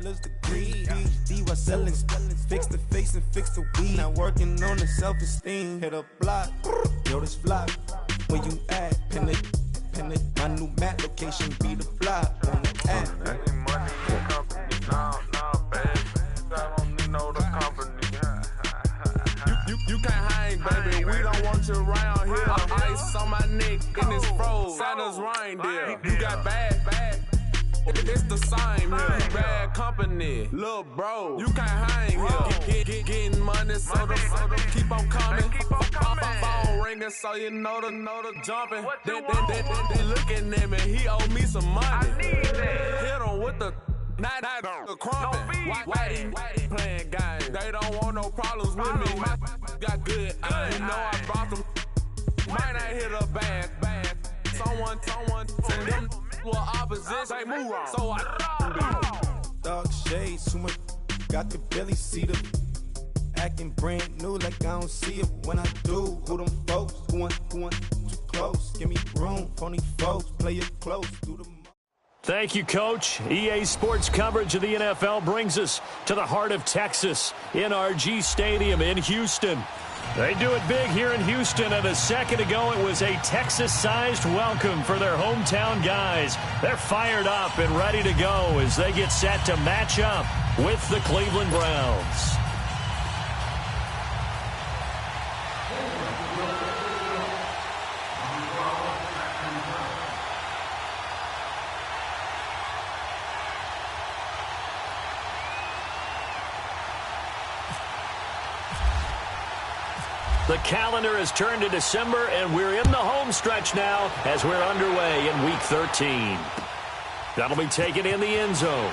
bachelor's degree, PhD while selling, fix the face and fix the weed. Now working on the self-esteem. Hit a block, yo, this flop. Where you at? Pin it. My new map location be the flop on the app. Money in company, nah, baby. I don't need no the company. You can't hang, baby. We don't want you around here. Ice on my neck in this froze. Santa's reindeer. You got bad. It's the same here. You bad company, little bro. You can't hang here. Getting money, so the keep on coming. Phone ringing, so you know the jumping. They looking at me. He owe me some money. Hit him with the night crumping. Why they playing games? They don't want no problems with me. Got good. You know I brought them. Might not hit a bad. Someone tell them. Well, opposition, they move wrong. So I dog shade, too much. Got the belly seat up. Acting brand new like I don't see it when I do. Who them folks? Who want too close? Give me room. Phony folks, play it close. Do the Thank you, Coach. EA Sports coverage of the NFL brings us to the heart of Texas, NRG Stadium in Houston. They do it big here in Houston, and a second ago it was a Texas-sized welcome for their hometown guys. They're fired up and ready to go as they get set to match up with the Cleveland Browns. The calendar has turned to December, and we're in the home stretch now as we're underway in Week 13. That'll be taken in the end zone.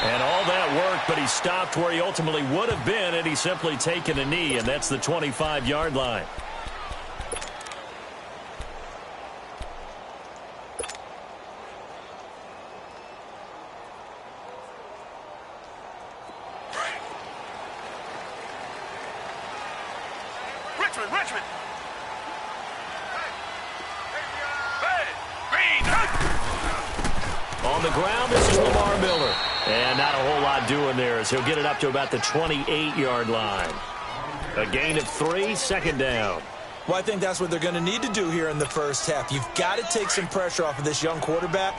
And all that work, but he stopped where he ultimately would have been had he simply taken a knee, and that's the 25-yard line. Richmond. On the ground, this is Lamar Miller. And not a whole lot doing there as he'll get it up to about the 28-yard line. A gain of 3, second down. Well, I think that's what they're going to need to do here in the first half. You've got to take some pressure off of this young quarterback,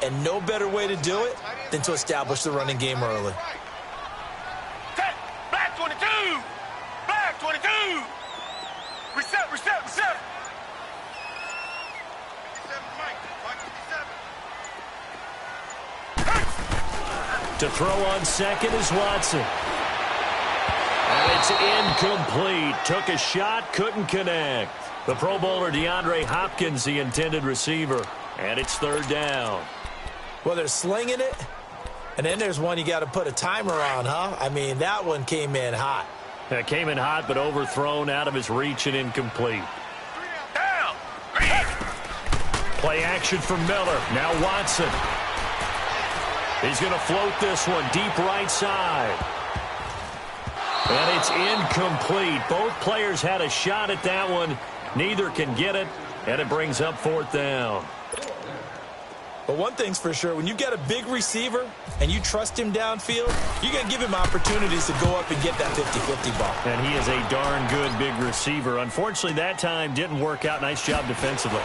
and no better way to do it than to establish the running game early. Black 22! Black 22! Reset! To throw on second is Watson. And it's incomplete. Took a shot, couldn't connect. The Pro Bowler DeAndre Hopkins, the intended receiver. And it's third down. Well, they're slinging it. And then there's one you got to put a timer on, huh? I mean, that one came in hot. That came in hot, but overthrown, out of his reach and incomplete. Down! Play action from Miller. Now Watson. He's going to float this one deep right side. And it's incomplete. Both players had a shot at that one. Neither can get it, and it brings up fourth down. But one thing's for sure, when you got a big receiver and you trust him downfield, you're going to give him opportunities to go up and get that 50-50 ball. And he is a darn good big receiver. Unfortunately, that time didn't work out. Nice job defensively.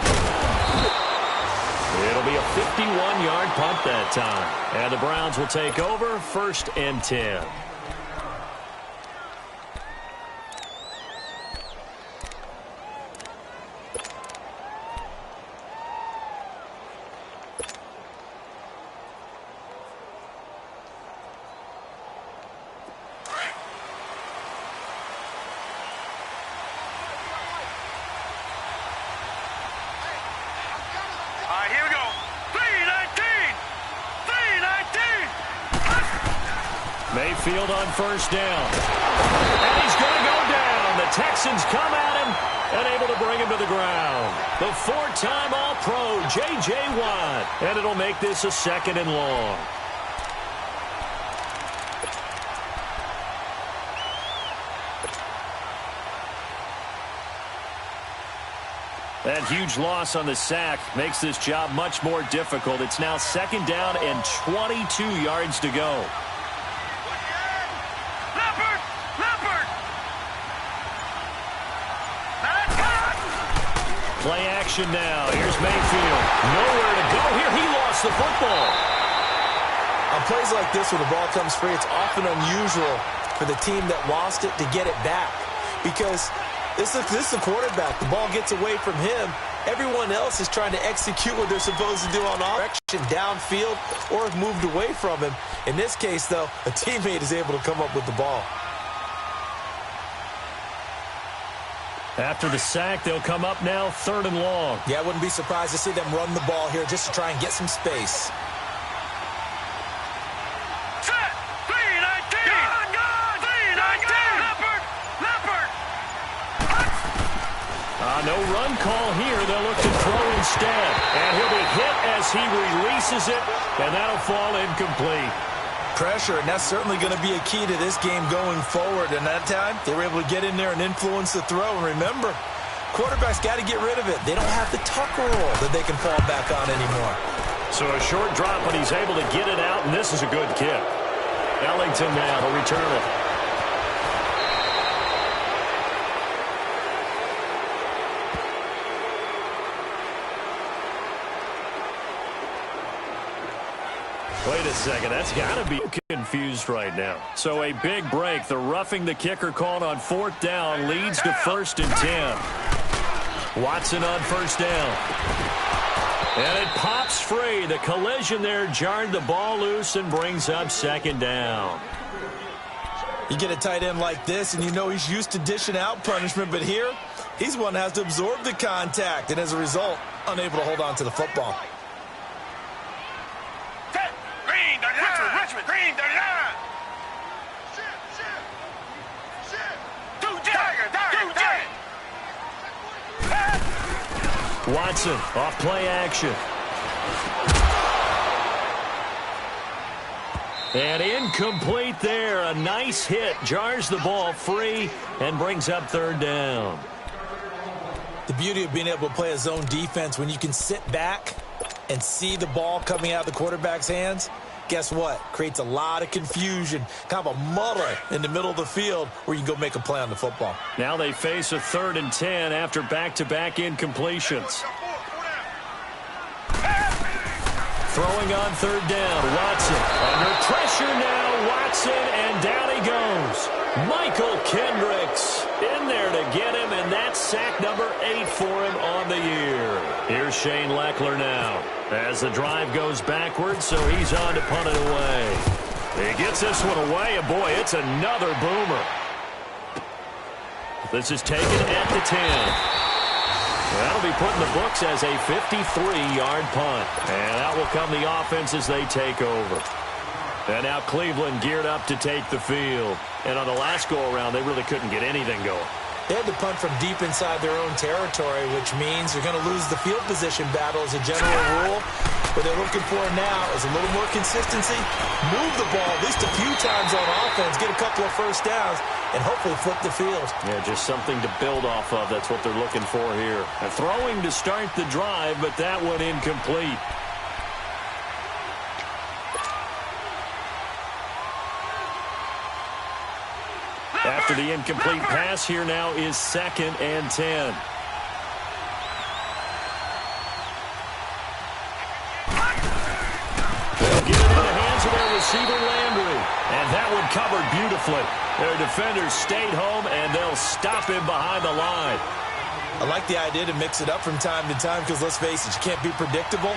It'll be a 51-yard punt that time. And the Browns will take over, 1st and 10. Mayfield on first down. And he's going to go down. The Texans come at him and able to bring him to the ground. The 4-time All-Pro, J.J. Watt. And it'll make this a 2nd and long. That huge loss on the sack makes this job much more difficult. It's now 2nd down and 22 yards to go. Play action now. Here's Mayfield. Nowhere to go here. He lost the football. On plays like this where the ball comes free, it's often unusual for the team that lost it to get it back. Because this is the quarterback. The ball gets away from him. Everyone else is trying to execute what they're supposed to do on direction downfield or have moved away from him. In this case, though, a teammate is able to come up with the ball. After the sack, they'll come up now 3rd and long. Yeah, I wouldn't be surprised to see them run the ball here just to try and get some space. Set! 3-19! Gone! 3-19! Leopard! No run call here. They'll look to throw instead. And he'll be hit as he releases it, and that'll fall incomplete. Pressure, and that's certainly going to be a key to this game going forward. And that time, they were able to get in there and influence the throw. And remember, quarterbacks got to get rid of it. They don't have the tuck roll that they can fall back on anymore. So a short drop, but he's able to get it out, and this is a good kick. Ellington now to return it. Wait a second, that's got to be confused right now. So a big break. The roughing the kicker called on 4th down leads to 1st and 10. Watson on 1st down. And it pops free. The collision there jarred the ball loose and brings up 2nd down. You get a tight end like this, and you know he's used to dishing out punishment, but here, he's one that has to absorb the contact, and as a result, unable to hold on to the football. Richmond! Green, 39! Watson off play action. And incomplete there. A nice hit. Jars the ball free and brings up 3rd down. The beauty of being able to play a zone defense when you can sit back and see the ball coming out of the quarterback's hands, guess what? Creates a lot of confusion, kind of a muddle in the middle of the field where you can go make a play on the football. Now they face a 3rd and 10 after back-to-back incompletions. Throwing on 3rd down, Watson. Under pressure now, Watson, and down he goes. Michael Kendricks in there to get him, and that's sack number 8 for him on the year. Here's Shane Leckler now as the drive goes backwards, so he's on to punt it away. He gets this one away, and boy, it's another boomer. This is taken at the 10. That'll be put in the books as a 53-yard punt. And out will come the offense as they take over. And now Cleveland geared up to take the field. And on the last go-around, they really couldn't get anything going. They had to punt from deep inside their own territory, which means they're going to lose the field position battle as a general rule. What they're looking for now is a little more consistency, move the ball at least a few times on offense, get a couple of first downs, and hopefully flip the field. Yeah, just something to build off of. That's what they're looking for here. And throwing to start the drive, but that one incomplete. After the incomplete pass, here now is 2nd and 10. They'll get it in the hands of their receiver, Landry. And that one covered beautifully. Their defenders stayed home, and they'll stop him behind the line. I like the idea to mix it up from time to time because, let's face it, you can't be predictable.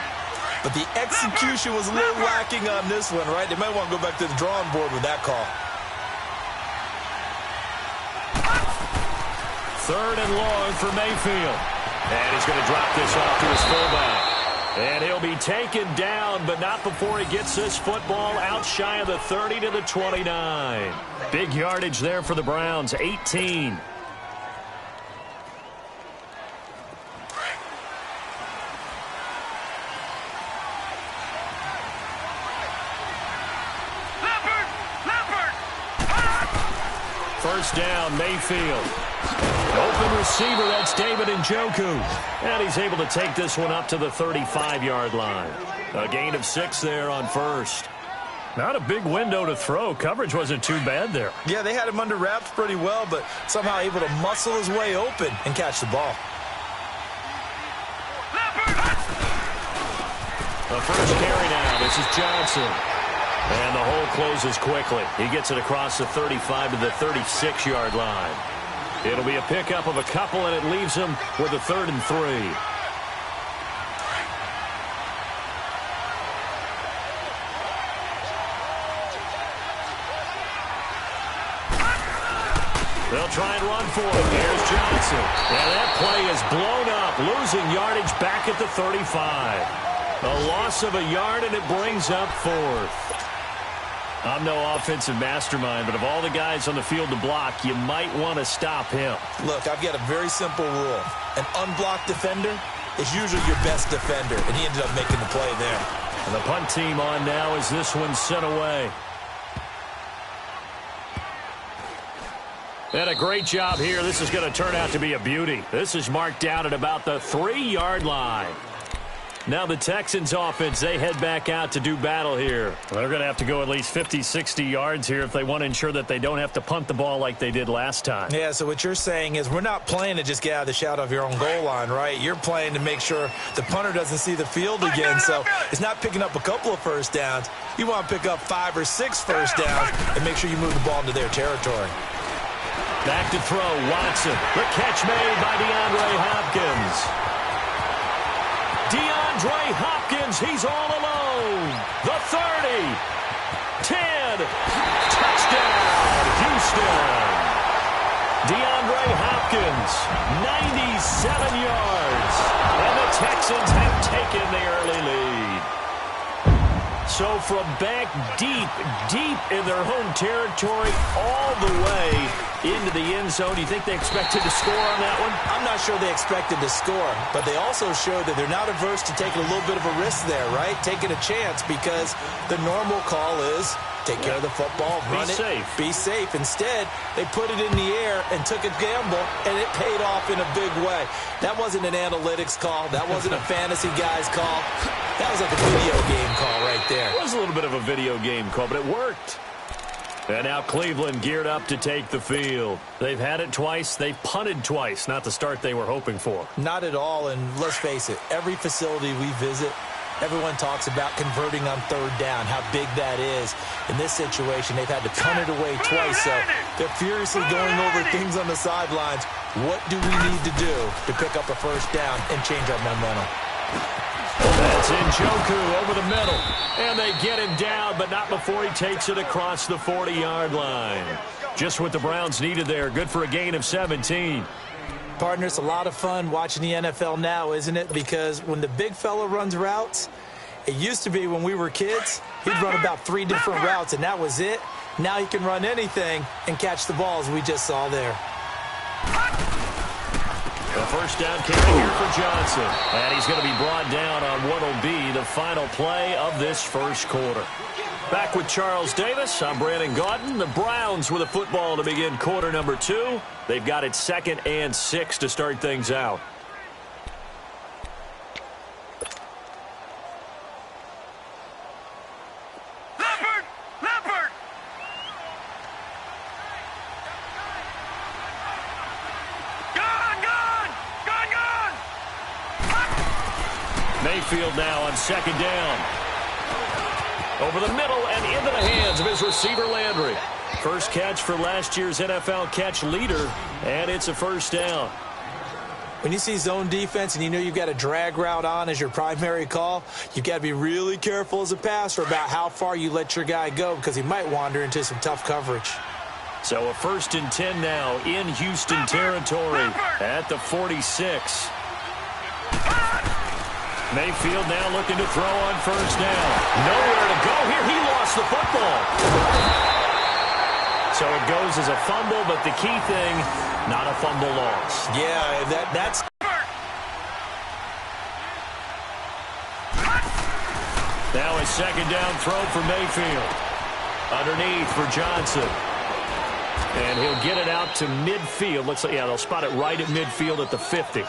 But the execution was a little lacking on this one, right? They might want to go back to the drawing board with that call. 3rd and long for Mayfield. And he's going to drop this off to his fullback. And he'll be taken down, but not before he gets this football out shy of the 30 to the 29. Big yardage there for the Browns, 18. First down, Mayfield. Open open receiver. That's David Njoku. And he's able to take this one up to the 35-yard line. A gain of 6 there on first. Not a big window to throw. Coverage wasn't too bad there. Yeah, they had him under wraps pretty well, but somehow able to muscle his way open and catch the ball. The first carry now. This is Johnson. And the hole closes quickly. He gets it across the 35 to the 36-yard line. It'll be a pickup of a couple, and it leaves him with a 3rd and 3. They'll try and run for it. Here's Johnson. And that play is blown up, losing yardage back at the 35. A loss of a yard, and it brings up 4th. I'm no offensive mastermind, but of all the guys on the field to block, you might want to stop him. Look, I've got a very simple rule. An unblocked defender is usually your best defender, and he ended up making the play there. And the punt team on now as this one's sent away. And a great job here. This is going to turn out to be a beauty. This is marked down at about the 3-yard line. Now the Texans offense, they head back out to do battle here. They're going to have to go at least 50, 60 yards here if they want to ensure that they don't have to punt the ball like they did last time. Yeah, so what you're saying is we're not playing to just get out of the shadow of your own goal line, right? You're playing to make sure the punter doesn't see the field again. So it's not picking up a couple of first downs. You want to pick up 5 or 6 first downs and make sure you move the ball into their territory. Back to throw, Watson. The catch made by DeAndre Hopkins. DeAndre Hopkins, he's all alone. The 30, 10, touchdown, Houston. DeAndre Hopkins, 97 yards. And the Texans have taken the early lead. So from back deep in their home territory all the way into the end zone, do you think they expected to score on that one? I'm not sure they expected to score, but they also showed that they're not averse to taking a little bit of a risk there, right? Taking a chance, because the normal call is take care of the football, run it, be safe. Instead, they put it in the air and took a gamble, and it paid off in a big way. That wasn't an analytics call. That wasn't a fantasy guy's call. That was like a video game call right there. It was a little bit of a video game call, but it worked. And now Cleveland geared up to take the field. They've had it twice. They've punted twice. Not the start they were hoping for. Not at all, and let's face it, every facility we visit, everyone talks about converting on 3rd down, how big that is. In this situation, they've had to punt it away twice, so they're furiously going over things on the sidelines. What do we need to do to pick up a first down and change our momentum? That's Njoku over the middle. And they get him down, but not before he takes it across the 40-yard line. Just what the Browns needed there. Good for a gain of 17. Partner, it's a lot of fun watching the NFL now, isn't it? Because when the big fella runs routes, it used to be when we were kids, he'd run about 3 different routes, and that was it. Now he can run anything and catch the balls we just saw there. The first down carry here for Johnson. And he's going to be brought down on what will be the final play of this first quarter. Back with Charles Davis, I'm Brandon Gaudin. The Browns with a football to begin quarter number 2. They've got it 2nd and 6 to start things out. Mayfield now on 2nd down. Over the middle and into the hands of his receiver, Landry. First catch for last year's NFL catch leader, and it's a first down. When you see zone defense and you know you've got a drag route on as your primary call, you've got to be really careful as a passer about how far you let your guy go, because he might wander into some tough coverage. So a 1st and 10 now in Houston territory at the 46. Mayfield now looking to throw on first down. Nowhere to go here. He lost the football. So it goes as a fumble, but the key thing, not a fumble loss. Yeah, that's... Now a 2nd down throw for Mayfield. Underneath for Johnson. And he'll get it out to midfield. Looks like, yeah, they'll spot it right at midfield at the 50.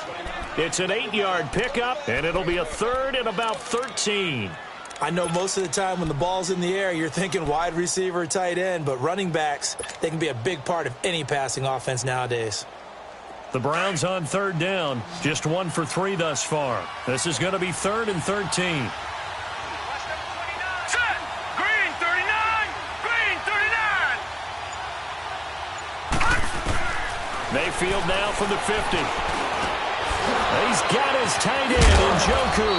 It's an 8-yard pickup, and it'll be a third and about 13. I know most of the time when the ball's in the air, you're thinking wide receiver, tight end, but running backs, they can be a big part of any passing offense nowadays. The Browns on third down, just 1 for 3 thus far. This is going to be 3rd and 13. Mayfield now from the 50. He's got his tight end, Njoku.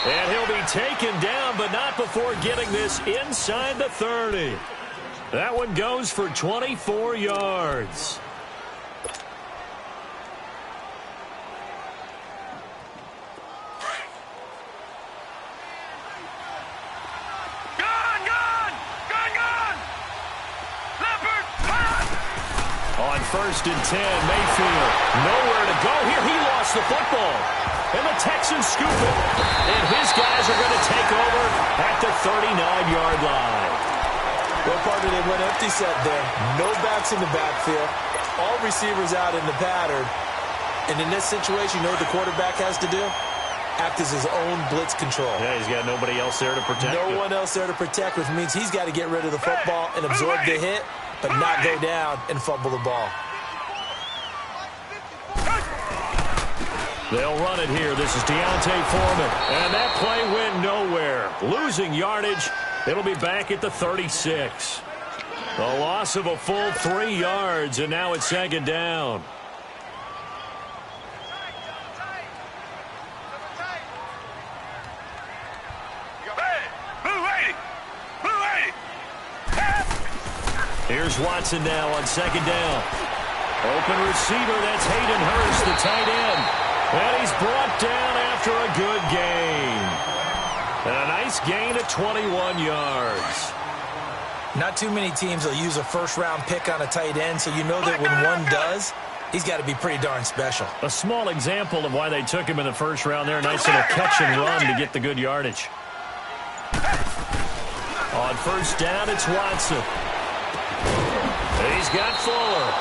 And he'll be taken down, but not before getting this inside the 30. That one goes for 24 yards. On 1st and 10, Mayfield, nowhere to go here. He lost the football. And the Texans scoop it. And his guys are going to take over at the 39-yard line. Well, partner, they went empty set there. No backs in the backfield. All receivers out in the pattern. And in this situation, you know what the quarterback has to do? Act as his own blitz control. Yeah, he's got nobody else there to protect him. No one else there to protect, which means he's got to get rid of the football and absorb the hit, but not go down and fumble the ball. They'll run it here. This is Deontay Foreman. And that play went nowhere. Losing yardage. It'll be back at the 36. A loss of a full 3 yards, and now it's 2nd down. Here's Watson now on 2nd down. Open receiver, that's Hayden Hurst, the tight end. And he's brought down after a good gain. And a nice gain of 21 yards. Not too many teams will use a first-round pick on a tight end, so you know that when one does, he's got to be pretty darn special. A small example of why they took him in the 1st round there. Nice little catch and run to get the good yardage. On 1st down, it's Watson. He's got Fuller.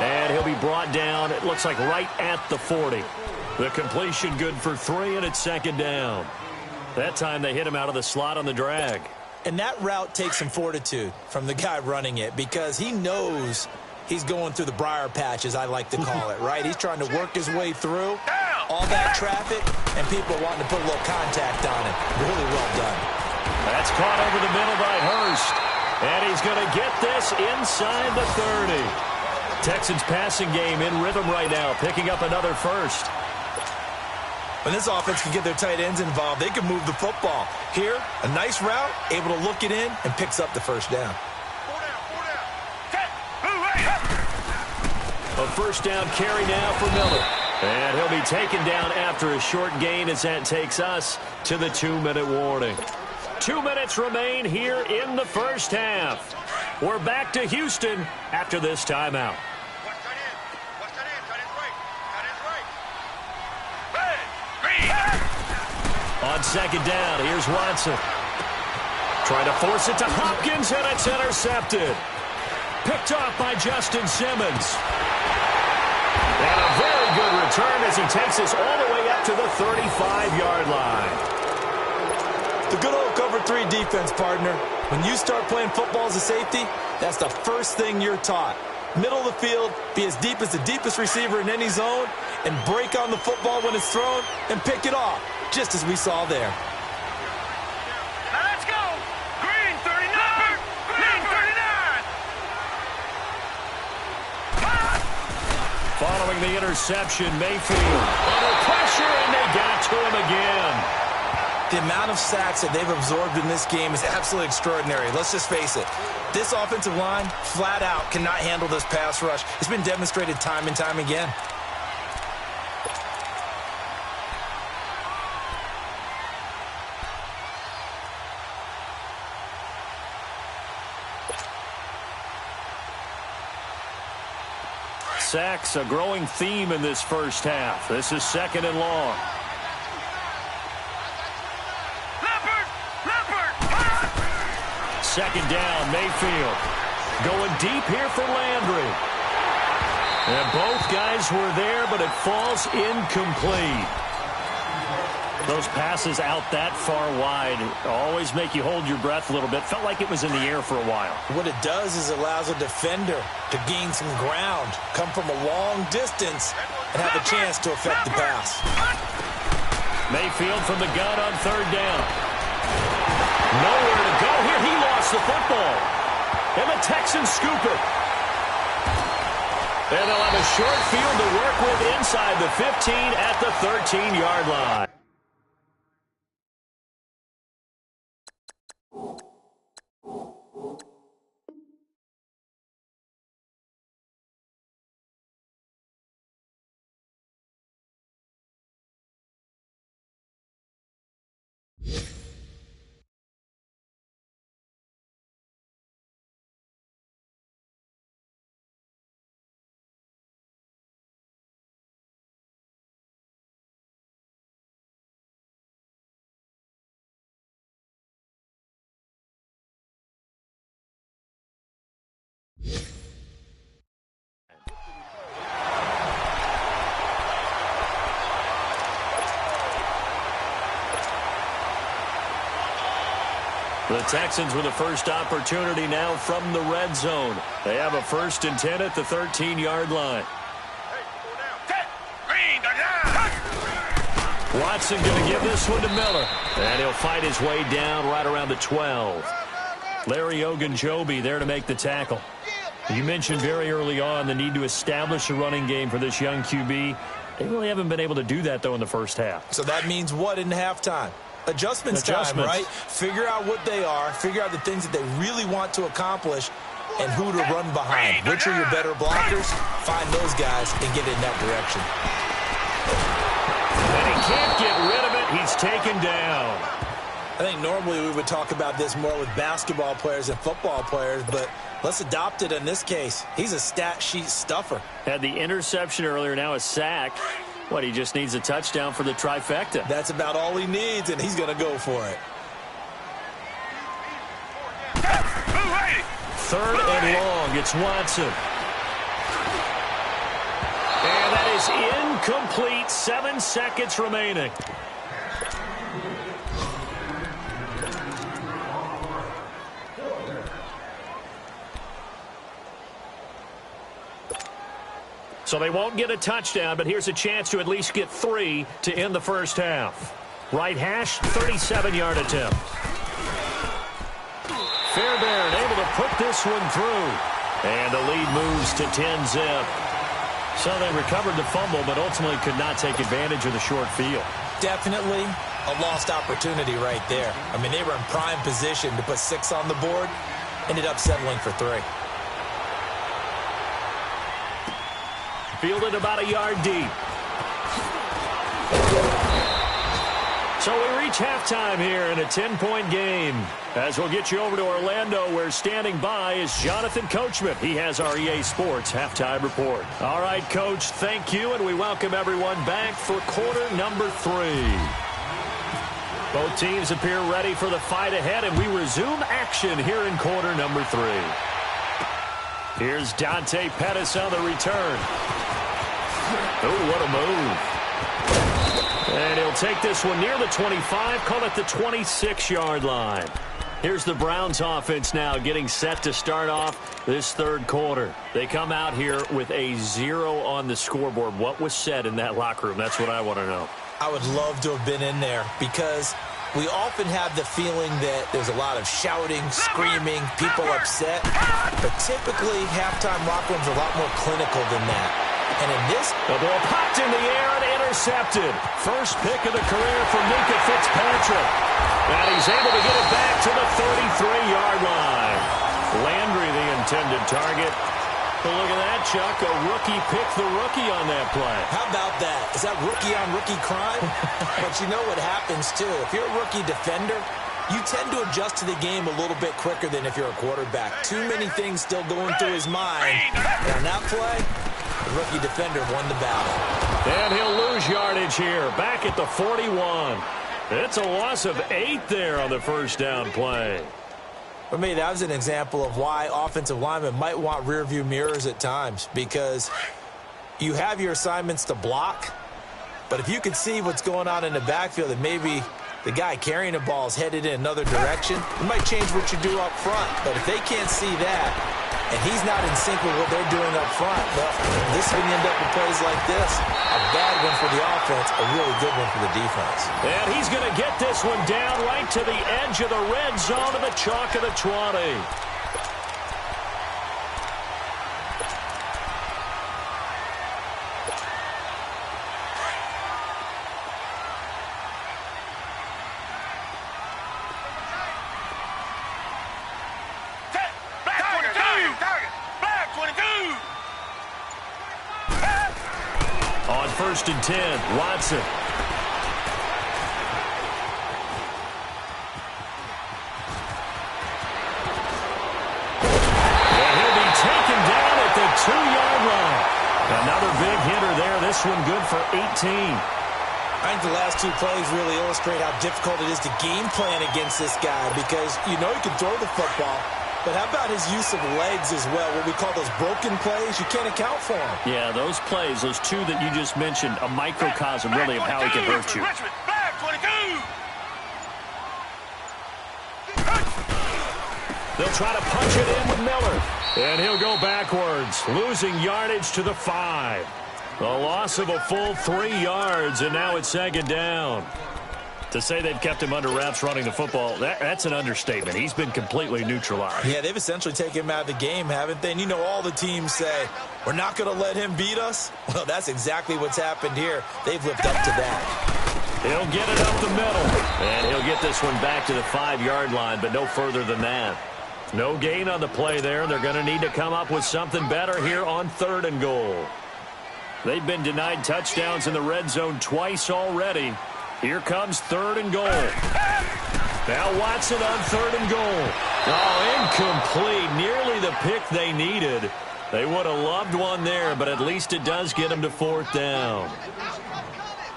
And he'll be brought down, it looks like right at the 40. The completion good for 3, and it's 2nd down. That time they hit him out of the slot on the drag. And that route takes some fortitude from the guy running it because he knows he's going through the briar patch, as I like to call it, right? He's trying to work his way through all that traffic, and people wanting to put a little contact on it. Really well done. That's caught over the middle by Hurst. And he's going to get this inside the 30. Texans passing game in rhythm right now, picking up another first. When this offense can get their tight ends involved, they can move the football. Here, a nice route, able to look it in, and picks up the 1st down. A 1st down carry now for Miller. And he'll be taken down after a short gain as that takes us to the 2-minute warning. 2 minutes remain here in the 1st half. We're back to Houston after this timeout. On 2nd down, here's Watson. Trying to force it to Hopkins, and it's intercepted. Picked off by Justin Simmons. And a very good return as he takes us all the way up to the 35-yard line. The good old cover 3 defense, partner. When you start playing football as a safety, that's the first thing you're taught. Middle of the field, be as deep as the deepest receiver in any zone, and break on the football when it's thrown and pick it off, just as we saw there. Now let's go. Green 39. Green 39. Following the interception, Mayfield under pressure, and they got to him again. The amount of sacks that they've absorbed in this game is absolutely extraordinary. Let's just face it. This offensive line, flat out, cannot handle this pass rush. It's been demonstrated time and time again. Sacks, a growing theme in this 1st half. This is 2nd and long. Second down, Mayfield. Going deep here for Landry. And both guys were there, but it falls incomplete. Those passes out that far wide always make you hold your breath a little bit. Felt like it was in the air for a while. What it does is allows a defender to gain some ground, come from a long distance, and have a chance to affect the pass. Mayfield from the gun on third down. Nowhere to go here. He lost the football. And the Texans scoop it. And they'll have a short field to work with inside the 15 at the 13-yard line. The Texans with the first opportunity now from the red zone. They have a 1st and 10 at the 13-yard line. Watson going to give this one to Miller. And he'll fight his way down right around the 12. Larry Ogunjobi there to make the tackle. You mentioned very early on the need to establish a running game for this young QB. They really haven't been able to do that, though, in the first half. So that means what in halftime? Adjustments time, right? Figure out what they are, figure out the things that they really want to accomplish, and who to run behind. Which are your better blockers? Find those guys and get in that direction. And he can't get rid of it. He's taken down. I think normally we would talk about this more with basketball players and football players, but let's adopt it in this case. He's a stat sheet stuffer. Had the interception earlier, now a sack. What, he just needs a touchdown for the trifecta. That's about all he needs, and he's going to go for it. 3rd and long. It's Watson. And that is incomplete. 7 seconds remaining. So they won't get a touchdown, but here's a chance to at least get 3 to end the first half. Right hash, 37-yard attempt. Fairbairn able to put this one through. And the lead moves to 10-zip. So they recovered the fumble, but ultimately could not take advantage of the short field. Definitely a lost opportunity right there. I mean, they were in prime position to put 6 on the board. Ended up settling for 3. Fielded about a yard deep. So we reach halftime here in a 10-point game. As we'll get you over to Orlando, where standing by is Jonathan Coachman. He has our EA Sports halftime report. All right, Coach, thank you, and we welcome everyone back for quarter number 3. Both teams appear ready for the fight ahead, and we resume action here in quarter number 3. Here's Dante Pettis on the return. Oh, what a move. And he'll take this one near the 25, call it the 26-yard line. Here's the Browns offense now getting set to start off this third quarter. They come out here with a 0 on the scoreboard. What was said in that locker room? That's what I want to know. I would love to have been in there because we often have the feeling that there's a lot of shouting, screaming, people upset. But typically, halftime locker rooms are a lot more clinical than that. And in this, the ball popped in the air and intercepted. First pick of the career for Minka Fitzpatrick. And he's able to get it back to the 33-yard line. Landry, the intended target. But look at that, Chuck. A rookie picked the rookie on that play. How about that? Is that rookie-on-rookie crime? But you know what happens, too. If you're a rookie defender, you tend to adjust to the game a little bit quicker than if you're a quarterback. Too many things still going through his mind. And on that play, the rookie defender won the battle. And he'll lose yardage here. Back at the 41. It's a loss of 8 there on the first down play. For me, that was an example of why offensive linemen might want rearview mirrors at times, because you have your assignments to block, but if you can see what's going on in the backfield and maybe the guy carrying the ball is headed in another direction, it might change what you do up front. But if they can't see that and he's not in sync with what they're doing up front, well, this is when you end up with plays like this. A bad one for the offense, a really good one for the defense. And he's going to get this one down right to the edge of the red zone to the chalk of the 20. On 1st and 10, Watson. And he'll be taken down at the 2-yard line. Another big hitter there. This one good for 18. I think the last two plays really illustrate how difficult it is to game plan against this guy, because you know he can throw the football, but how about his use of legs as well? What we call those broken plays, you can't account for them. Yeah, those plays, those two that you just mentioned, a microcosm really of how he can hurt you. They'll try to punch it in with Miller. And he'll go backwards, losing yardage to the 5. A loss of a full 3 yards, and now it's 2nd down. To say they've kept him under wraps running the football, that's an understatement. He's been completely neutralized. Yeah, they've essentially taken him out of the game, haven't they? And you know all the teams say, we're not going to let him beat us. Well, that's exactly what's happened here. They've lived up to that. He'll get it up the middle, and he'll get this one back to the 5-yard line, but no further than that. No gain on the play there. They're going to need to come up with something better here on 3rd and goal. They've been denied touchdowns in the red zone twice already. Here comes 3rd and goal. Now Watson on 3rd and goal. Oh, incomplete. Nearly the pick they needed. They would have loved one there, but at least it does get them to 4th down.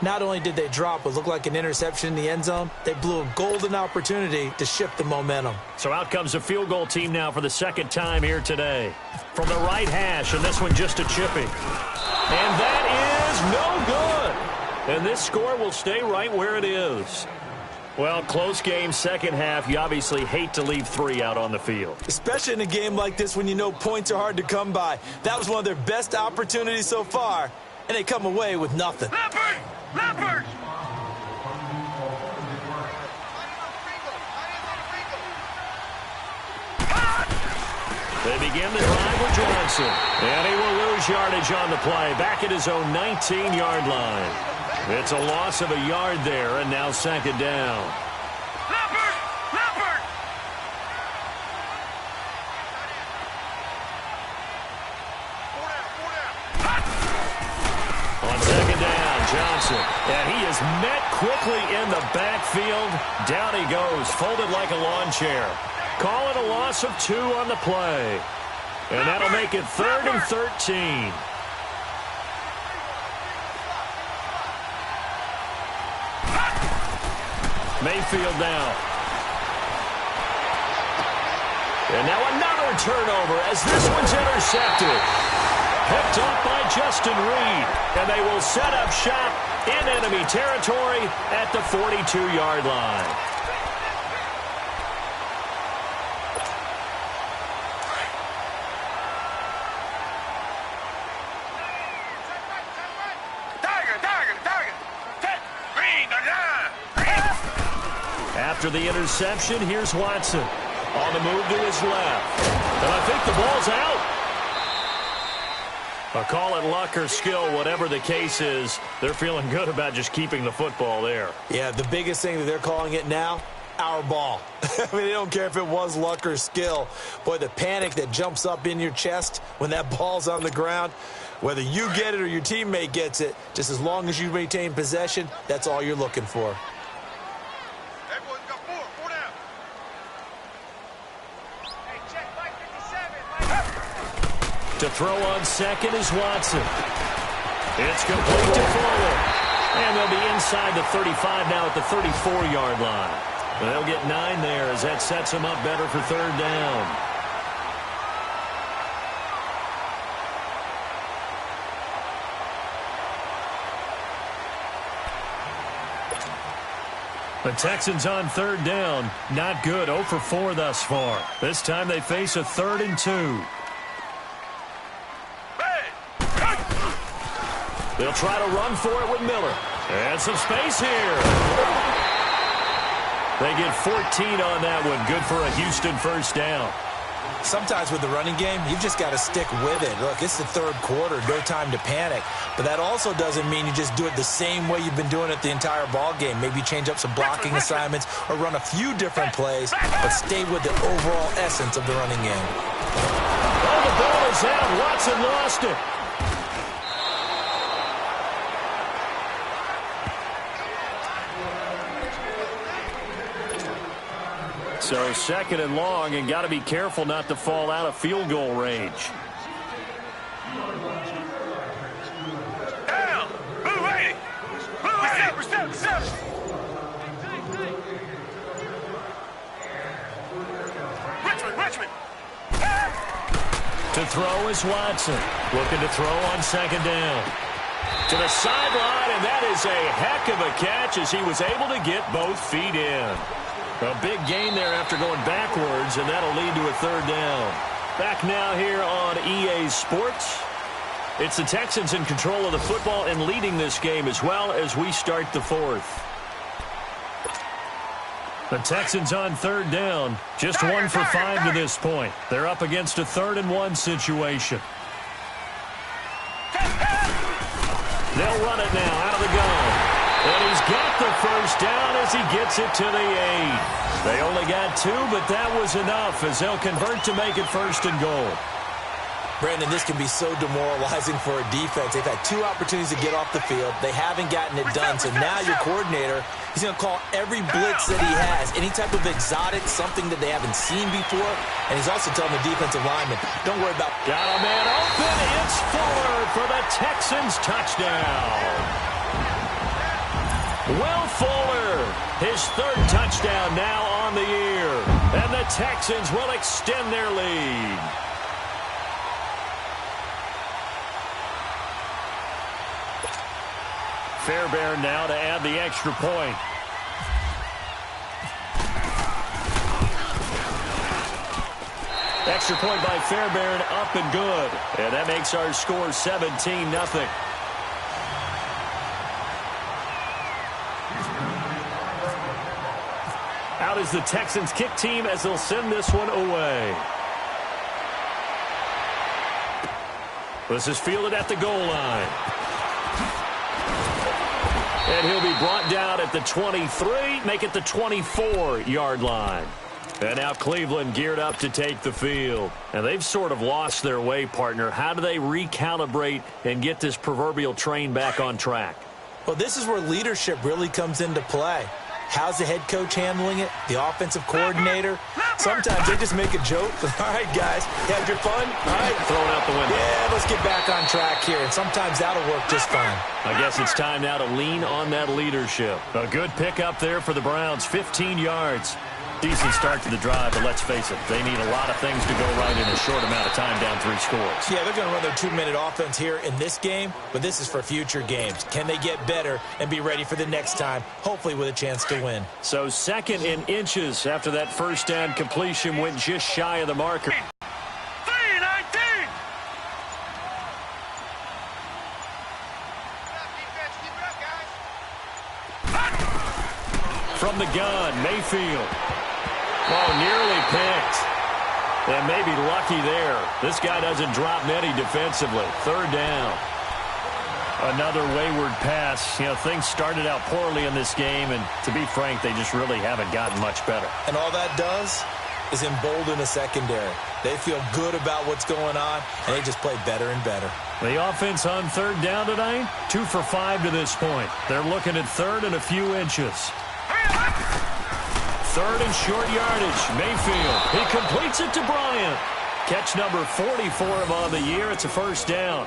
Not only did they drop what looked like an interception in the end zone, they blew a golden opportunity to shift the momentum. So out comes a field goal team now for the 2nd time here today. From the right hash, and this one just a chippy. And that is no good. And this score will stay right where it is. Well, close game, 2nd half. You obviously hate to leave 3 out on the field. Especially in a game like this when you know points are hard to come by. That was one of their best opportunities so far, and they come away with nothing. Leopard! Leopard! They begin the drive with Johnson. And he will lose yardage on the play. Back at his own 19-yard line. It's a loss of a yard there, and now 2nd down. Leopard! Leopard! On 2nd down, Johnson. And he is met quickly in the backfield. Down he goes, folded like a lawn chair. Call it a loss of 2 on the play. And that'll make it 3rd and 13. Mayfield now. And now another turnover as this one's intercepted. Picked up by Justin Reed. And they will set up shop in enemy territory at the 42-yard line. After the interception, here's Watson. On the move to his left. And I think the ball's out. I'll call it luck or skill, whatever the case is. They're feeling good about just keeping the football there. Yeah, the biggest thing that they're calling it now, our ball. I mean, they don't care if it was luck or skill. Boy, the panic that jumps up in your chest when that ball's on the ground, whether you get it or your teammate gets it, just as long as you retain possession, that's all you're looking for. To throw on 2nd is Watson. It's complete to Fuller. And they'll be inside the 35 now at the 34-yard line. They'll get 9 there as that sets them up better for third down. The Texans on third down. Not good. 0 for 4 thus far. This time they face a 3rd and 2. They'll try to run for it with Miller. And some space here. They get 14 on that one. Good for a Houston first down. Sometimes with the running game, you've just got to stick with it. Look, it's the third quarter, no time to panic. But that also doesn't mean you just do it the same way you've been doing it the entire ball game. Maybe change up some blocking assignments or run a few different plays, but stay with the overall essence of the running game. Oh, the ball is out. Watson lost it. So 2nd and long, and got to be careful not to fall out of field goal range. Down! Blue 80! Blue 80! Reception! Richmond! To throw is Watson. Looking to throw on 2nd down. To the sideline, and that is a heck of a catch as he was able to get both feet in. A big gain there after going backwards, and that'll lead to a 3rd down. Back now here on EA Sports. It's the Texans in control of the football and leading this game as well as we start the 4th. The Texans on 3rd down. Just 1 for 5 to this point. They're up against a 3rd and 1 situation. They'll run it now out of the gun. And he's got the first down as he gets it to the 8. They only got 2, but that was enough as they'll convert to make it 1st and goal. Brandon, this can be so demoralizing for a defense. They've had 2 opportunities to get off the field. They haven't gotten it done. So now your coordinator, he's going to call every blitz that he has, any type of exotic, something that they haven't seen before. And he's also telling the defensive lineman, don't worry about... Got a man open. It's Fuller for the Texans touchdown. Will Fuller, his 3rd touchdown now on the year. And the Texans will extend their lead. Fairbairn now to add the extra point. Extra point by Fairbairn, up and good. And that makes our score 17-0. Out is the Texans kick team as they'll send this one away. This is fielded at the goal line. And he'll be brought down at the 23, make it the 24-yard line. And now Cleveland geared up to take the field. And they've sort of lost their way, partner. How do they recalibrate and get this proverbial train back on track? Well, this is where leadership really comes into play. How's the head coach handling it? The offensive coordinator? Sometimes they just make a joke. All right, guys, you had your fun? All right. Throw it out the window. Yeah, let's get back on track here. And sometimes that'll work just fine. I guess it's time now to lean on that leadership. A good pickup there for the Browns, 15 yards. Decent start to the drive, but let's face it, they need a lot of things to go right in a short amount of time, down 3 scores. Yeah, they're going to run their 2-minute offense here in this game, but this is for future games. Can they get better and be ready for the next time, hopefully with a chance to win? So 2nd and inches after that first down completion went just shy of the marker. 3-19! From the gun, Mayfield. Oh, nearly picked. And maybe lucky there. This guy doesn't drop many defensively. 3rd down. Another wayward pass. You know, things started out poorly in this game, and to be frank, they just really haven't gotten much better. And all that does is embolden the secondary. They feel good about what's going on, and they just play better and better. The offense on 3rd down tonight, 2 for 5 to this point. They're looking at 3rd and a few inches. 3rd and short yardage. Mayfield. He completes it to Bryant. Catch number 40 for him on the year. It's a first down.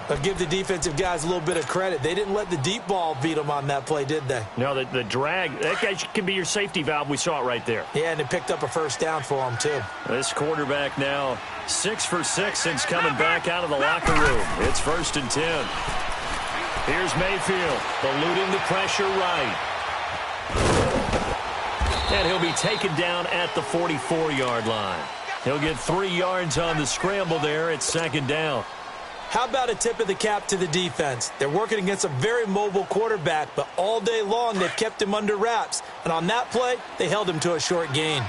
I'll give the defensive guys a little bit of credit. They didn't let the deep ball beat them on that play, did they? No, the drag, that guy can be your safety valve. We saw it right there. Yeah, and it picked up a first down for them, too. This quarterback now 6 for 6 since coming back out of the locker room. It's 1st and 10. Here's Mayfield, eluding the pressure right. And he'll be taken down at the 44-yard line. He'll get 3 yards on the scramble there. It's 2nd down. How about a tip of the cap to the defense? They're working against a very mobile quarterback, but all day long they've kept him under wraps. And on that play, they held him to a short gain.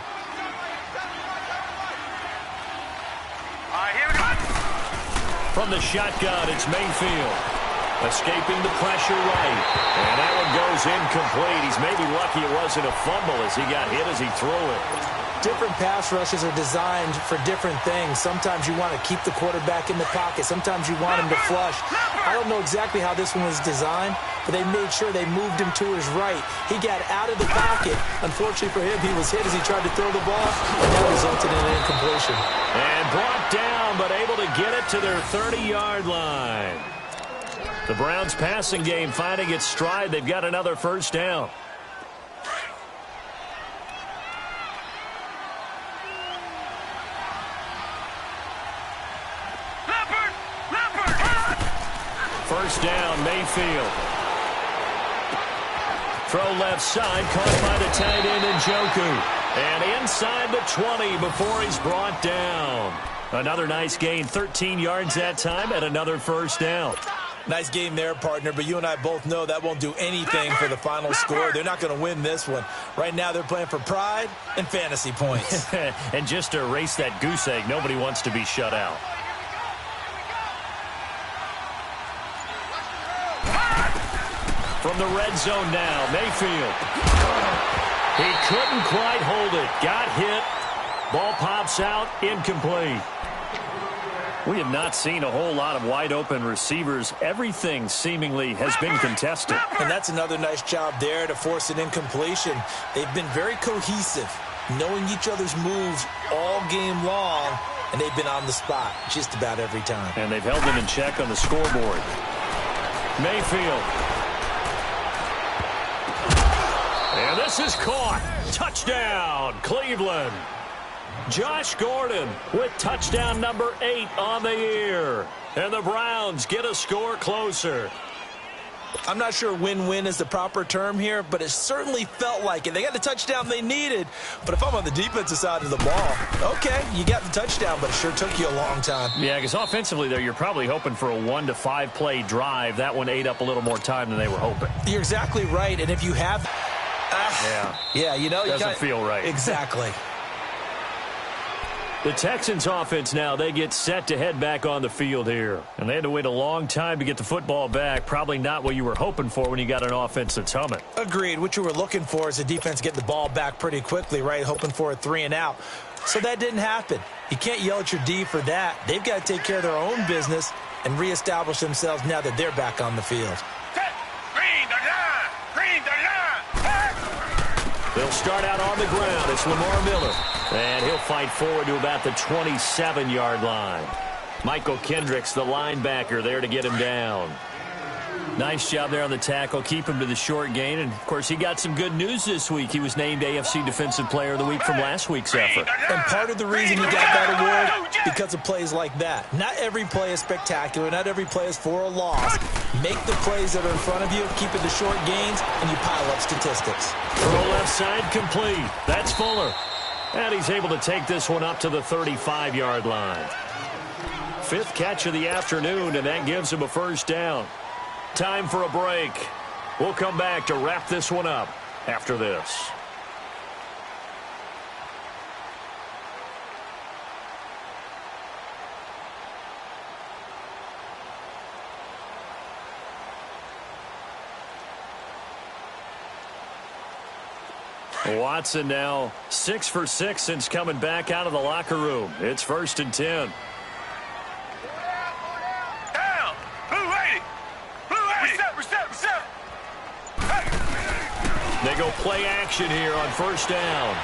From the shotgun, it's Mayfield. Escaping the pressure right. And that one goes incomplete. He's maybe lucky it wasn't a fumble as he got hit as he threw it. Different pass rushes are designed for different things. Sometimes you want to keep the quarterback in the pocket. Sometimes you want him to flush. I don't know exactly how this one was designed, but they made sure they moved him to his right. He got out of the pocket. Unfortunately for him, he was hit as he tried to throw the ball, and that resulted in an incompletion. And brought down, but able to get it to their 30-yard line. The Browns' passing game finding its stride. They've got another 1st down. First down, Mayfield. Throw left side, caught by the tight end Njoku. And inside the 20 before he's brought down. Another nice gain, 13 yards that time, and another 1st down. Nice game there, partner, but you and I both know that won't do anything for the final score. They're not going to win this one. Right now they're playing for pride and fantasy points. And just to erase that goose egg, nobody wants to be shut out. From the red zone now, Mayfield. He couldn't quite hold it. Got hit. Ball pops out, incomplete. We have not seen a whole lot of wide-open receivers. Everything seemingly has been contested. And that's another nice job there to force an incompletion. They've been very cohesive, knowing each other's moves all game long, and they've been on the spot just about every time. And they've held them in check on the scoreboard. Mayfield. And this is caught. Touchdown, Cleveland. Josh Gordon with touchdown number 8 on the year. And the Browns get a score closer. I'm not sure win-win is the proper term here, but it certainly felt like it. They got the touchdown they needed, but if I'm on the defensive side of the ball, okay, you got the touchdown, but it sure took you a long time. Yeah, because offensively there, you're probably hoping for a 1 to 5 play drive. That one ate up a little more time than they were hoping. You're exactly right, and if you have... yeah, you know... Doesn't feel right. Exactly. The Texans offense now, they get set to head back on the field here. And they had to wait a long time to get the football back. Probably not what you were hoping for when you got an offense that's humming. Agreed. What you were looking for is the defense getting the ball back pretty quickly, right? Hoping for a 3 and out. So that didn't happen. You can't yell at your D for that. They've got to take care of their own business and reestablish themselves now that they're back on the field. They'll start out on the ground. It's Lamar Miller. And he'll fight forward to about the 27-yard line. Michael Kendricks, the linebacker, there to get him down. Nice job there on the tackle. Keep him to the short gain. And, of course, he got some good news this week. He was named AFC Defensive Player of the Week from last week's effort. And part of the reason he got that award, because of plays like that. Not every play is spectacular. Not every play is for a loss. Make the plays that are in front of you, keep it to short gains, and you pile up statistics. Throw left side complete. That's Fuller. And he's able to take this one up to the 35-yard line. 5th catch of the afternoon, and that gives him a 1st down. Time for a break. We'll come back to wrap this one up after this. Watson now 6 for 6 since coming back out of the locker room. It's 1st and 10. Down. Blue 80. Reset. Hey. They go play action here on 1st down.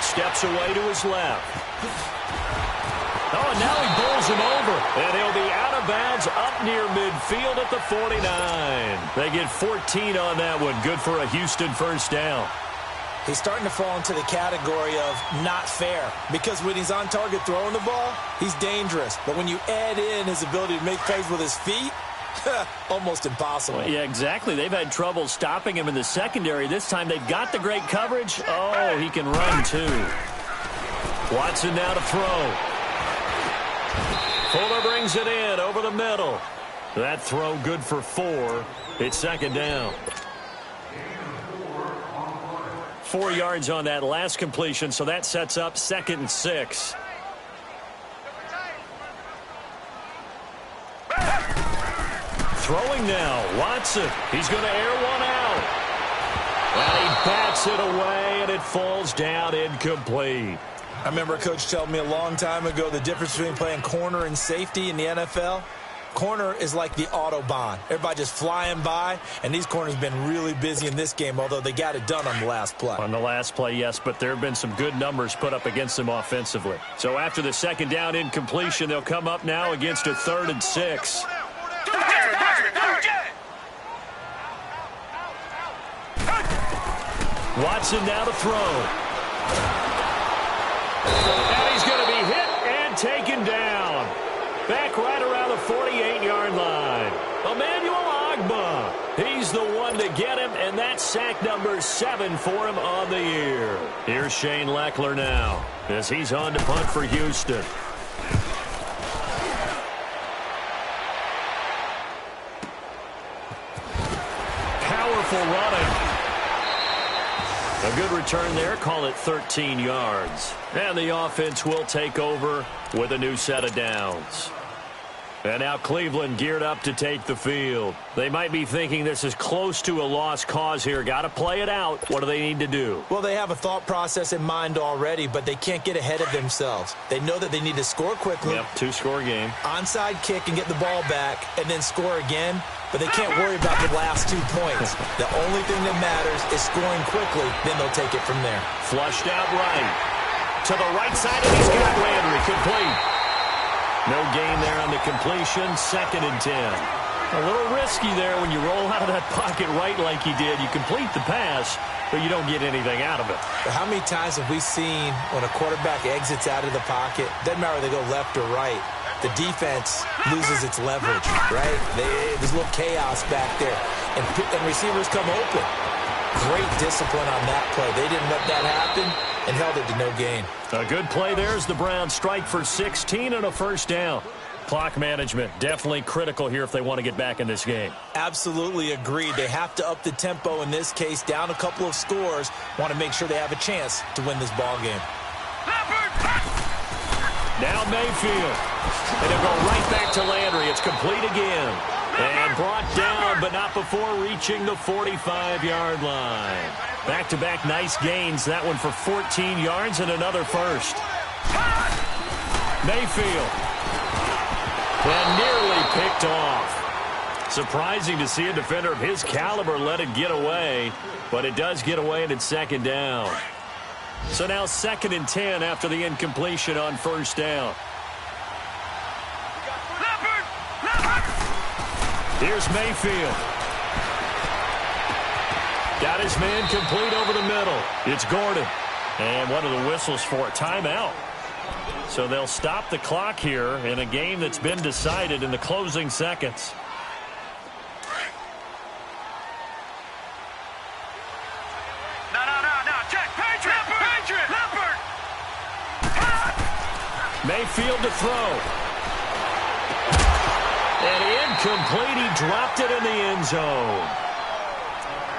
Steps away to his left. Oh, and now he bowls him over. And he'll be out of bounds up near midfield at the 49. They get 14 on that one. Good for a Houston first down. He's starting to fall into the category of not fair, because when he's on target throwing the ball, he's dangerous. But when you add in his ability to make plays with his feet, almost impossible. Well, yeah, exactly. They've had trouble stopping him in the secondary. This time they've got the great coverage. Oh, he can run too. Watson now to throw. Fuller brings it in over the middle. That throw good for 4. It's second down. 4 yards on that last completion, so that sets up 2nd and 6. Throwing now, Watson. He's going to air one out. And he bats it away, and it falls down incomplete. I remember a coach telling me a long time ago the difference between playing corner and safety in the NFL. Corner is like the Autobahn. Everybody just flying by, and these corners have been really busy in this game, although they got it done on the last play. On the last play, yes, but there have been some good numbers put up against them offensively. So after the second down incompletion, they'll come up now against a 3rd and 6. Watson now to throw. And he's going to be hit and taken down. Back right around the 48-yard line. Emmanuel Ogbah. He's the one to get him, and that's sack number 7 for him on the year. Here's Shane Leckler now as he's on to punt for Houston. Powerful running. A good return there. Call it 13 yards. And the offense will take over with a new set of downs. And now Cleveland geared up to take the field. They might be thinking this is close to a lost cause here. Got to play it out. What do they need to do? Well, they have a thought process in mind already, but they can't get ahead of themselves. They know that they need to score quickly. Yep, 2-score game. Onside kick and get the ball back and then score again. But they can't worry about the last 2 points. The only thing that matters is scoring quickly. Then they'll take it from there. Flushed out right. To the right side, and he's got Landry. Complete. No gain there on the completion. 2nd and 10. A little risky there when you roll out of that pocket right like he did. You complete the pass, but you don't get anything out of it. But how many times have we seen when a quarterback exits out of the pocket, doesn't matter whether they go left or right, the defense loses its leverage, right? There's a little chaos back there, and receivers come open. Great discipline on that play. They didn't let that happen and held it to no gain. A good play there as the Browns strike for 16 and a first down. Clock management definitely critical here if they want to get back in this game. Absolutely agreed. They have to up the tempo in this case, down a couple of scores, want to make sure they have a chance to win this ball game. Now Mayfield. And he'll go right back to Landry. It's complete again. And brought down, but not before reaching the 45-yard line. Back-to-back nice gains. That one for 14 yards and another first. Mayfield. And nearly picked off. Surprising to see a defender of his caliber let it get away, but it does get away and it's second down. So now 2nd and 10 after the incompletion on first down. Here's Mayfield. Got his man complete over the middle. It's Gordon. And what are the whistles for? Timeout. So they'll stop the clock here in a game that's been decided in the closing seconds. Mayfield to throw. And incomplete. He dropped it in the end zone.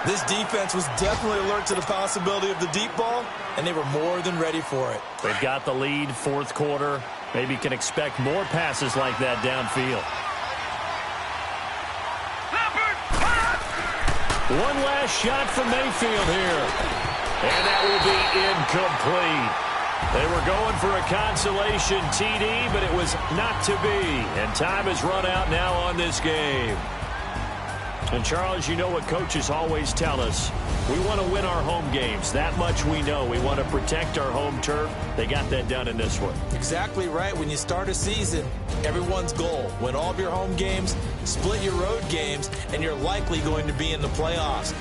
This defense was definitely alert to the possibility of the deep ball, and they were more than ready for it. They've got the lead, fourth quarter. Maybe can expect more passes like that downfield. One last shot from Mayfield here. And that will be incomplete. They were going for a consolation TD, but it was not to be. And time has run out now on this game. And, Charles, you know what coaches always tell us. We want to win our home games. That much we know. We want to protect our home turf. They got that done in this one. Exactly right. When you start a season, everyone's goal, win all of your home games, split your road games, and you're likely going to be in the playoffs.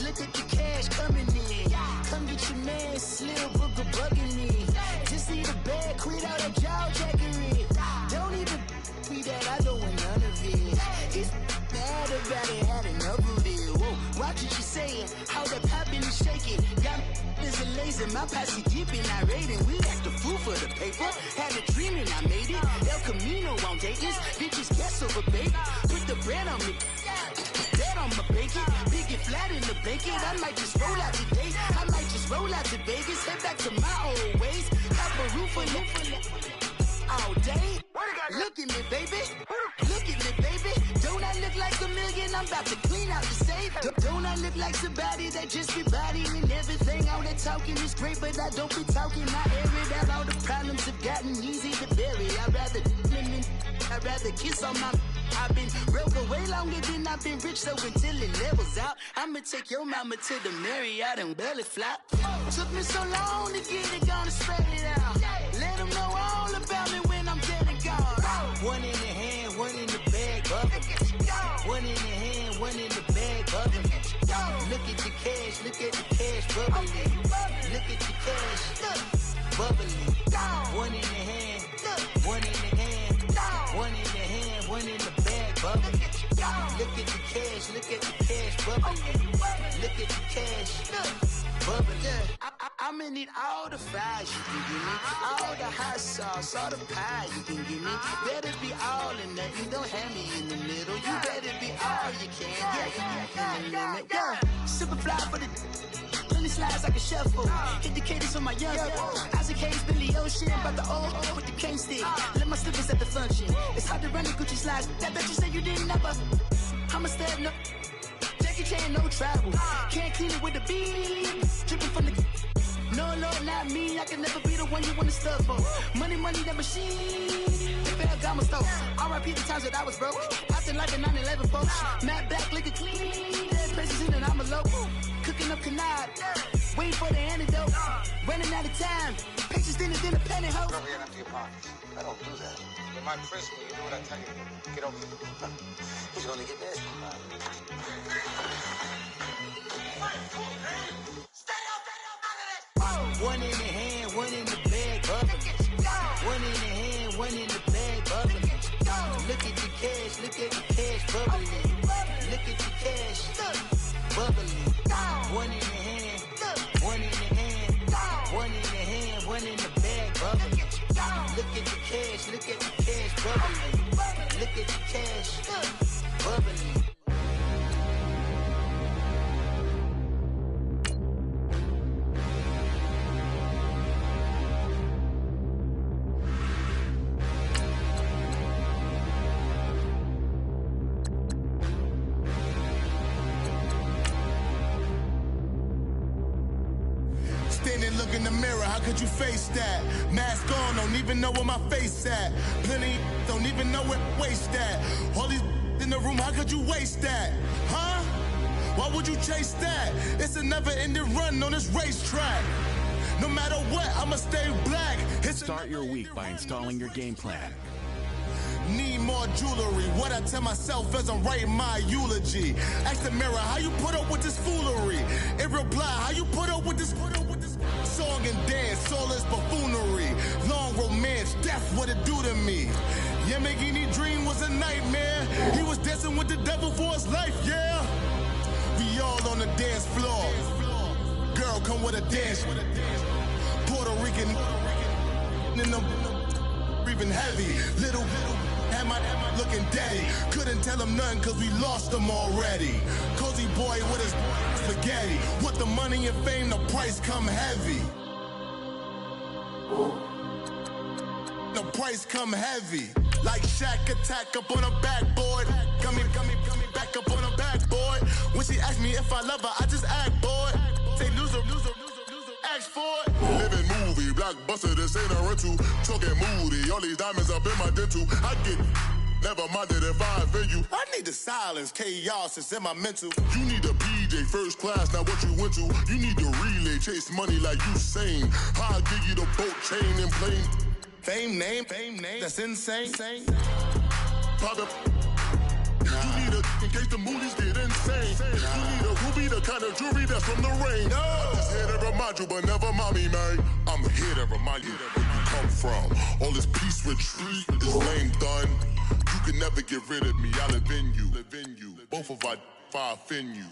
Look at the cash coming in. Come get your man, Slim Booker bugging me. Just need a bag, quit all that jaw jackery. Don't even be that, I don't want none of it. He's mad about it, had enough of it. Whoa, watch what you saying, how that poppin' and shaking. Got is a lazy, my posse deep and I raiding. We act the fool for the paper. Had a dream and I made it. El Camino on Dayton's, bitches guess over baby. Put the bread on me. I'ma bake it, big and flat in the blanket. I might just roll out today. I might just roll out to Vegas, head back to my old ways. Have a roof for all day. Look at me, baby. Look at me, baby. Don't I look like a million? I'm about to clean out the safe. Don't I look like somebody that just be bodying everything? All that talking is great, but I don't be talking. I air it out. All the problems have gotten easy to bury. I'd rather kiss on my. I've been broke way longer than I've been rich, so until it levels out, I'ma take your mama to the Marriott and belly flop. Took me so long to get it, gonna spread it out. Let them know all about me when I'm dead and gone. One in the hand, one in the bag, bubble. One in the hand, one in the bag, bubble. Look at the cash, look at the cash, bubbling. Look at the cash, bubbling. One in the hand, one in the hand, one in the hand, one in the bag, bubbling. Look at the cash, look at the cash, bubbling. Look at the cash, bubbling. I'ma need all the fries you can give me, all the hot sauce, all the pie you can give me. Better be all in nothing, don't have me in the middle. You better be all you can, yeah, in the limit. Yeah, super fly for the plenty slides like a shuffle. Hit the cadence on my young Isaac Hayes, Billy Ocean, but the old with the cane stick. Let my slippers at the function. It's hard to run the Gucci slides. That bet you said you didn't never. I'ma step no. Jackie Chan, no travel. Can't clean it with the beat. Dripping from the. No, Lord, not me. I can never be the one you want to stuff for. Money, that machine. Fair Gama store. R.I.P. the times that I was broke. Acting like a 9/11 folks. Matte black, liquor clean. Dead places in and I'm a local. Cooking up canard. Waiting for the antidote. Running out of time. Pictures thinner than a penny hoe. Rub your hand up to your pockets. I don't do that. In my prison, you do what I tell you. Get over here. He's gonna get this. One in the hand, one in the bag, bubbling. One in the hand, one in the bag, bubbling. Look at the cash, look at the cash, bubbling. Look at the cash, bubbling. One in the hand, one in the hand, one in the hand, one in the bag, bubbling. Look at the cash, look at the cash, bubbling. Look at the cash, bubbling. Look in the mirror, how could you face that? Mask on, don't even know where my face at. Plenty don't even know where waste at. All these in the room, how could you waste that? Huh? Why would you chase that? It's a never-ending run on this racetrack. No matter what, I'ma stay black. Start your week by installing your game plan. Need more jewelry. What I tell myself as I'm writing my eulogy. Ask the mirror, how you put up with this foolery? It reply, how you put up with this song and dance, soulless buffoonery. Long romance, death, what it do to me? Yamagini dream was a nightmare. He was dancing with the devil for his life, yeah. We all on the dance floor. Girl, come with a dance. Puerto Rican in the breathing heavy. Little Had my looking daddy. Couldn't tell him nothing cause we lost him already. Cozy boy with his spaghetti. With the money and fame, the price come heavy. The price come heavy. Like Shaq attack up on a backboard. Coming back up on a backboard. When she asked me if I love her, I just act bored. Say loser, ask for it. Living movie, blockbuster, this ain't a rental. Talking moody, all these diamonds up in my dental. I get never minded if I offend you. I need the silence, chaos is in my mental. You need a PJ first class, not what you went to. You need to relay, chase money like you sane. I'll give you the boat, chain, and plane. Fame name, that's insane. Pop You need a, in case the movies get insane. You need a ruby, the kind of jewelry that's from the rain. I'm just here to remind you, but never mommy, man. I'm here to remind you where you come from. All this peace retreat is lame done. You can never get rid of me, I live in you. Both of our fire offend you.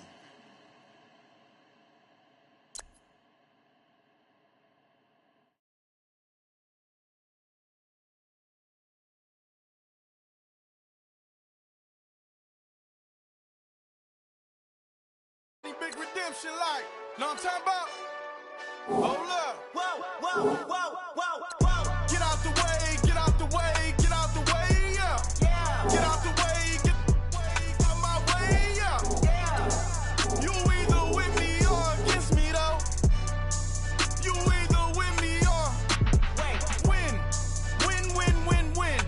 Big redemption like, know what I'm talking about? Hold up. Whoa. Get out the way, get out the way, get out the way, yeah. Get out the way, get out my way, yeah. You either with me or against me though. You either with me or win.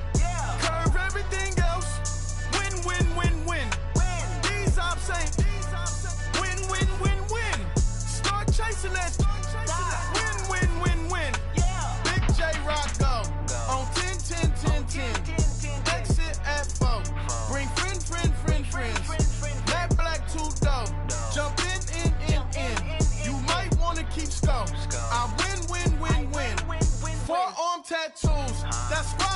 Curve everything else. Win. These ops ain't win. Start chasing that. Win. Big J Rock go on 10. Exit at 4. Bring friends. Matt Black 2 dope. Jump in. You might wanna keep scope. I win. Forearm tattoos. That's right.